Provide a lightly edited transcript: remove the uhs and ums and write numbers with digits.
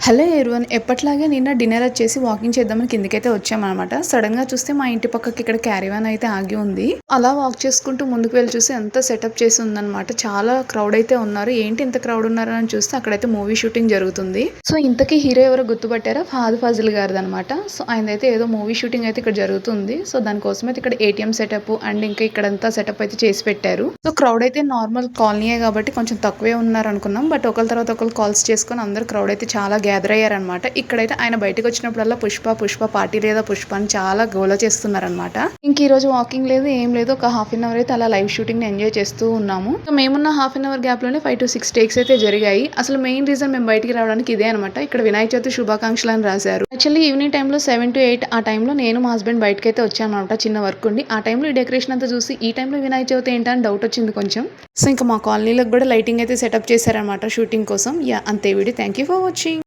Hello everyone, ఎప్పట్లాగే నిన్న dinner వచ్చేసి వాకింగ్ చేద్దామని కిందకైతే వచ్చామన్నమాట. సడన్ గా చూస్తే మా ఇంటి పక్కకి ఇక్కడ క్యారీవాన్ అయితే ఆగి ఉంది. అలా వాక్ చేసుకుంటూ ముందుకు వెళ్ళి చూసి ఎంత సెటప్ చేసి ఉందన్నమాట. చాలా క్రౌడ్ అయితే ఉన్నారు. ఏంటి ఇంత క్రౌడ్ ఉన్నారు అని చూస్తే అక్కడైతే మూవీ షూటింగ్ జరుగుతుంది. సో ఇంతకీ హీరో ఎవరో గుర్తుపట్టారా? ఫహద్ ఫాజిల్ గారిది అనమాట. సో ఆయనైతే ఏదో మూవీ షూటింగ్ అయితే ఇక్కడ జరుగుతుంది. సో దానికోసం అయితే ఇక్కడ ఏటీఎం సెటప్ అండ్ ఇంకా ఇక్కడంతా సెటప్ అయితే చేసి పెట్టారు. సో క్రౌడ్ అయితే నార్మల్ కాలనీయే కాబట్టి కొంచెం తక్కువే ఉన్నారు అనుకున్నాం. బట్ ఒకరి తర్వాత ఒకరు కాల్స్ చేసుకొని అందరు క్రౌడ్ అయితే చాలా గ్యాదర్ అయ్యారనమాట. ఇక్కడైతే ఆయన బయటకు వచ్చినప్పుడల్లా పుష్ప పార్టీ లేదా పుష్ప అని చాలా గోల చేస్తున్నారనమాట. ఇంక ఈ రోజు వాకింగ్ లేదు, ఏం లేదు. ఒక హాఫ్ అన్ అవర్ అయితే అలా లైవ్ షూటింగ్ ని ఎంజాయ్ చేస్తూ ఉన్నాము. మేమున్న హాఫ్ అన్ అవర్ గ్యాప్ లోనే 5 to 6 టేక్స్ అయితే జరిగాయి. అసలు మెయిన్ రీజన్ మేము బయటికి రావడానికి ఇదే అనమాట. ఇక్కడ వినాయక చవితి శుభాకాంక్షలు అని రాశారు. యాక్చువల్లీ ఈవినింగ్ టైంలో 7 to 8 ఆ టైంలో నేను మా హస్బెండ్ బయటకి అయితే వచ్చాను అనమాట. చిన్న వర్క్ ఉండి ఆ టైంలో ఈ డెకరేషన్ అంతా చూసి ఈ టైంలో వినాయక చవితి ఏంటని డౌట్ వచ్చింది కొంచెం. సో ఇంకా మా కాలనీలకు కూడా లైటింగ్ అయితే సెటప్ చేశారనమాట షూటింగ్ కోసం. అంతే video. Thank you for watching.